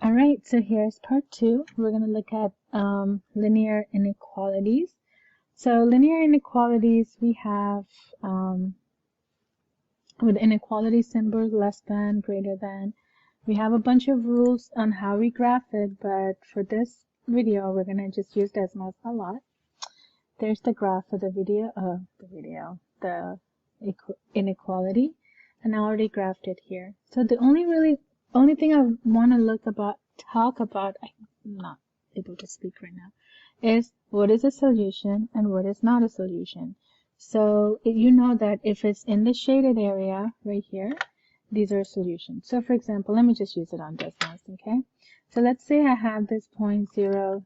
All right, so here's part 2. We're going to look at linear inequalities. So linear inequalities, we have with inequality symbol less than, greater than. We have a bunch of rules on how we graph it, but for this video, we're going to just use Desmos a lot. There's the graph for the inequality, and I already graphed it here. So the only thing I want to talk about, I'm not able to speak right now, is what is a solution and what is not a solution. So you know that if it's in the shaded area right here, these are solutions. So for example, let me just use it on Desmos, okay? So let's say I have this point 0,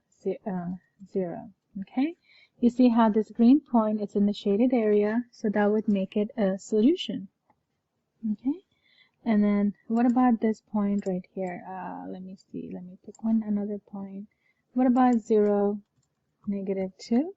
0, okay? You see how this green point is in the shaded area, so that would make it a solution, okay? And then what about this point right here? Let me pick another point. What about 0, -2?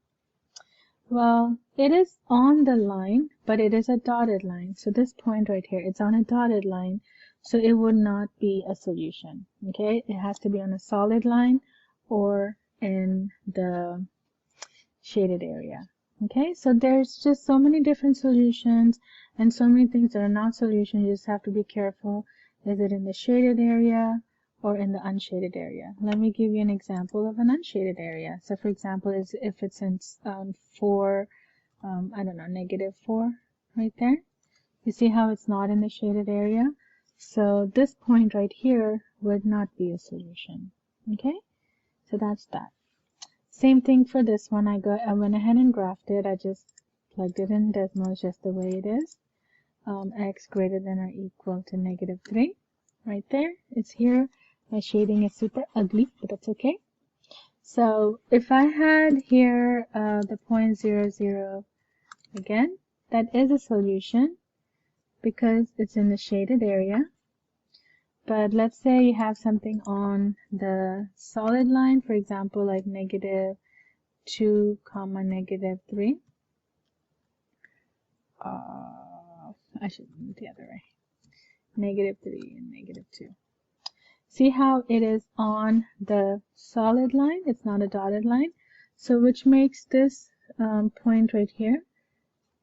Well, it is on the line, but it is a dotted line. So this point right here, it's on a dotted line, so it would not be a solution, okay? It has to be on a solid line or in the shaded area. Okay, so there's just so many different solutions and so many things that are not solutions. You just have to be careful. Is it in the shaded area or in the unshaded area? Let me give you an example of an unshaded area. So for example, if it's in 4, I don't know, -4 right there. You see how it's not in the shaded area? So this point right here would not be a solution. Okay, so that's that. Same thing for this one. I went ahead and graphed it. I just plugged it in Desmos just the way it is. X greater than or equal to -3. Right there. It's here. My shading is super ugly, but that's okay. So if I had here the point 0, 0 again, that is a solution because it's in the shaded area. But let's say you have something on the solid line, for example, like -2, -3. I should move the other way. -3 and -2. See how it is on the solid line? It's not a dotted line. So which makes this point right here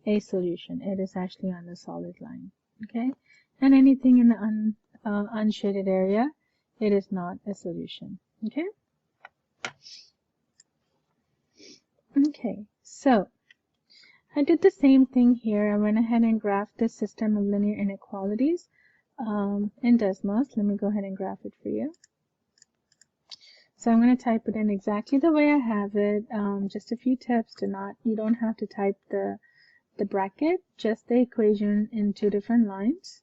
a solution. It is actually on the solid line. Okay? And anything in the unshaded area, it is not a solution. Okay? Okay, so I did the same thing here. I went ahead and graphed this system of linear inequalities in Desmos. Let me go ahead and graph it for you. So I'm going to type it in exactly the way I have it. Just a few tips you don't have to type the bracket, just the equation in 2 different lines.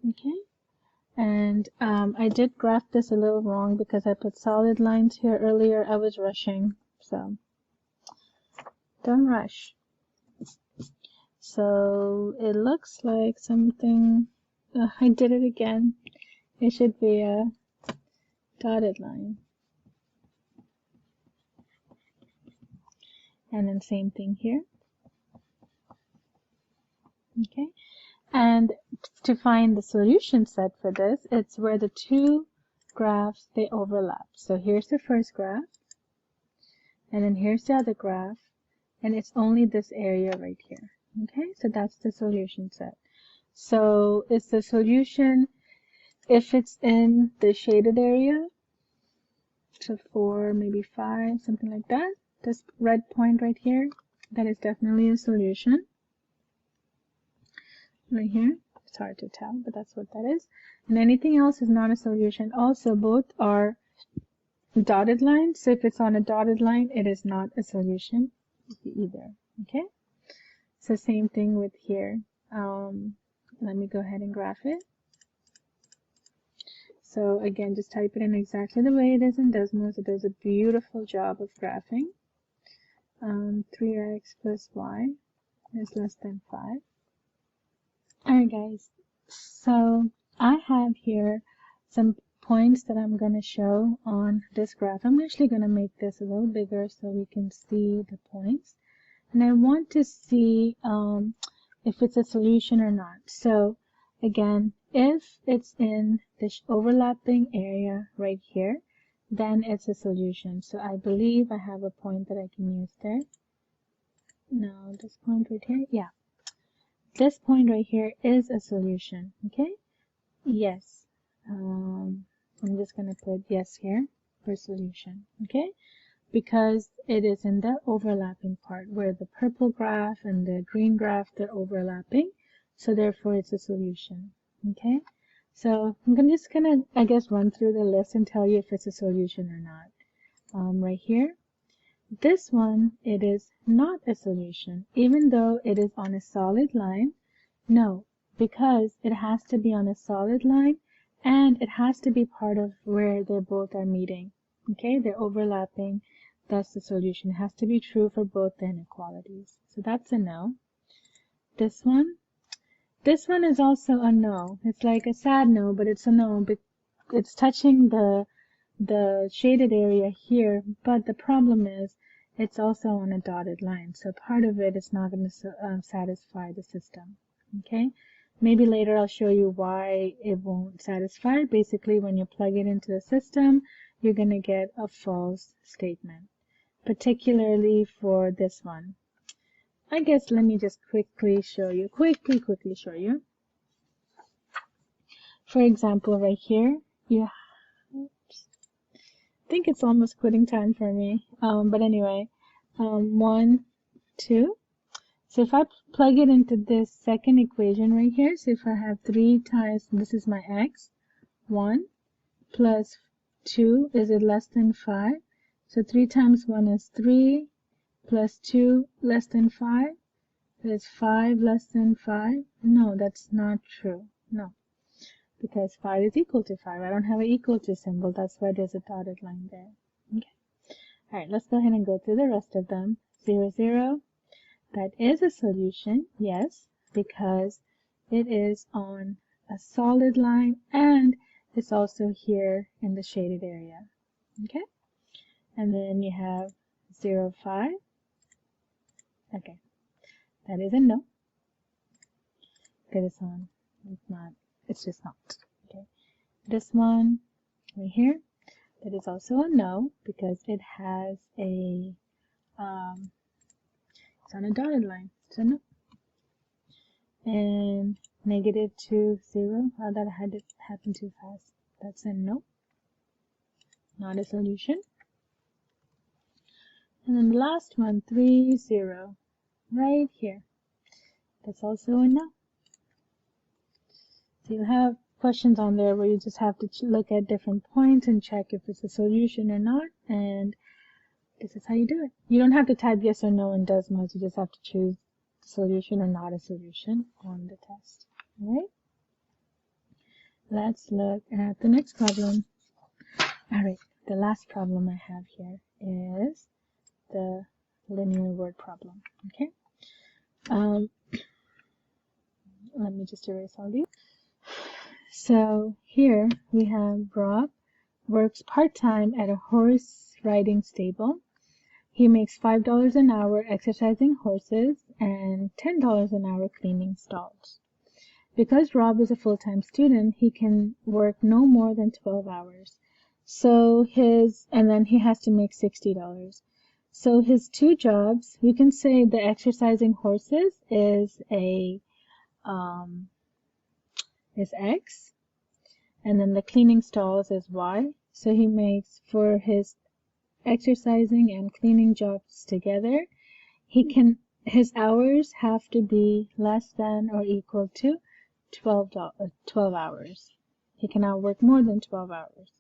Okay, and I did graph this a little wrong because I put solid lines here earlier. I was rushing, so don't rush. So it looks like something, I did it again. It should be a dotted line. And then same thing here. Okay. And to find the solution set for this, it's where the 2 graphs, they overlap. So here's the first graph, and then here's the other graph, and it's only this area right here. Okay, so that's the solution set. So it's the solution if it's in the shaded area, so 4, maybe 5, something like that. This red point right here, that is definitely a solution. Right here, it's hard to tell, but that's what that is. And anything else is not a solution. Also, both are dotted lines, so if it's on a dotted line, it is not a solution either. Okay, so same thing with here. Let me go ahead and graph it. So again, just type it in exactly the way it is in Desmos. It does a beautiful job of graphing. 3x plus y is less than 5. Alright guys, so I have here some points that I'm going to show on this graph. I'm actually going to make this a little bigger so we can see the points. And I want to see if it's a solution or not. So again, if it's in this overlapping area right here, then it's a solution. So I believe I have a point that I can use there. No, this point right here, yeah. This point right here is a solution, okay? Yes. I'm just gonna put yes here for solution, okay? Because it is in the overlapping part where the purple graph and the green graph, they're overlapping. So therefore it's a solution, okay? So I'm just gonna, I guess, run through the list and tell you if it's a solution or not. Right here, this one, it is not a solution, even though it is on a solid line. No, because it has to be on a solid line and it has to be part of where they both are meeting. Okay, they're overlapping. That's the solution. It has to be true for both the inequalities. So that's a no. This one is also a no. It's like a sad no, but it's a no. It's touching the shaded area here, but the problem is it's also on a dotted line. So part of it is not going to satisfy the system. Okay, maybe later I'll show you why it won't satisfy. Basically, when you plug it into the system, you're going to get a false statement, particularly for this one. I guess let me just quickly show you, quickly show you. For example, right here, you think it's almost quitting time for me. But anyway, 1, 2. So if I plug it into this second equation right here, so if I have 3 times, this is my x, 1 plus 2, is it less than 5? So 3 times 1 is 3, plus 2 less than 5, is 5 less than 5? No, that's not true. No, because 5 is equal to 5. I don't have an equal to symbol. That's why there's a dotted line there. Okay. All right, let's go ahead and go through the rest of them. 0, 0. That is a solution, yes, because it is on a solid line and it's also here in the shaded area. Okay. And then you have 0, 5. Okay. That is a no. Because it's on. It's not. It's just not. Okay. This one right here, that is also a no because it has a it's on a dotted line. So no. And -2, 0. Oh, that had to happen too fast. That's a no. Not a solution. And then the last one, 3, 0. Right here. That's also a no. So you have questions on there where you just have to look at different points and check if it's a solution or not. And this is how you do it. You don't have to type yes or no in Desmos. You just have to choose solution or not a solution on the test. Alright? Let's look at the next problem. Alright, the last problem I have here is the linear word problem. Okay? Let me just erase all these. So here we have Rob works part-time at a horse riding stable. He makes $5 an hour exercising horses and $10 an hour cleaning stalls. Because Rob is a full-time student, he can work no more than 12 hours. So and then he has to make $60. So his two jobs, we can say the exercising horses is is X, and then the cleaning stalls is Y. So he makes, for his exercising and cleaning jobs together, his hours have to be less than or equal to 12 hours. He cannot work more than 12 hours.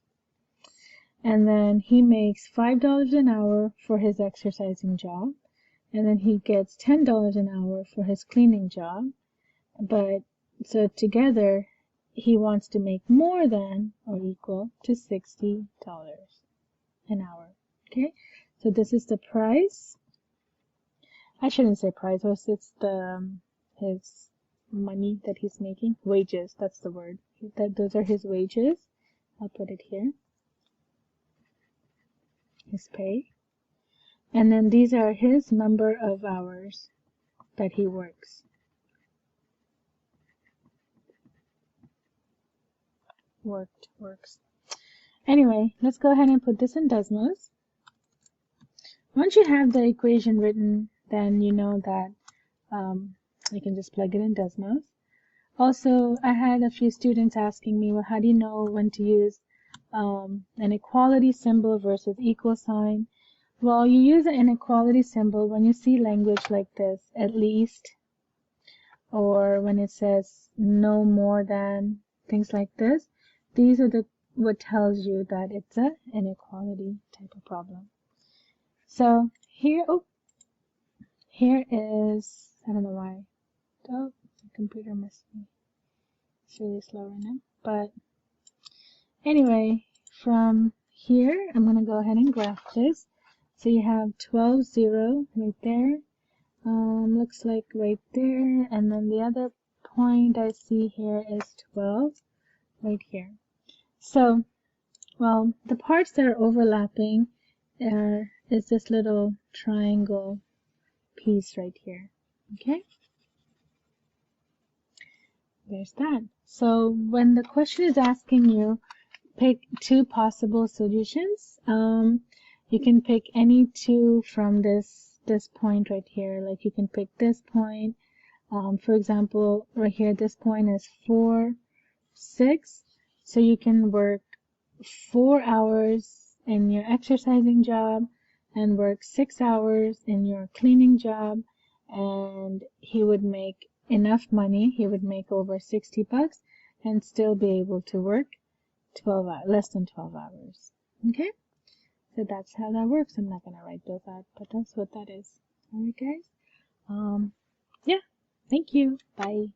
And then he makes $5 an hour for his exercising job, and then he gets $10 an hour for his cleaning job. But so together he wants to make more than or equal to $60 an hour. Okay, so this is the price. I shouldn't say price, it's the his money that he's making. Wages, that's the word. Those are his wages. I'll put it here. His pay. And then these are his number of hours that he works. works. Anyway, let's go ahead and put this in Desmos. Once you have the equation written, then you know that you can just plug it in Desmos. Also, I had a few students asking me, well, how do you know when to use an equality symbol versus equal sign? Well, you use an inequality symbol when you see language like this, at least, or when it says no more than, things like this. These are what tells you that it's an inequality type of problem. So here, here is, I don't know why. Oh, the computer must be, it's really slow right now. But anyway, from here, I'm going to go ahead and graph this. So you have 12, 0 right there. Looks like right there. And then the other point I see here is 12 right here. So, well, the parts that are overlapping is this little triangle piece right here. Okay? There's that. So when the question is asking you, pick two possible solutions, you can pick any two from this point right here. Like you can pick this point. For example, right here, this point is 4, 6. So you can work 4 hours in your exercising job and work 6 hours in your cleaning job, and he would make enough money. He would make over 60 bucks and still be able to work 12 hours, less than 12 hours. Okay? So that's how that works. I'm not going to write those out, but that's what that is. Alright guys? Yeah. Thank you. Bye.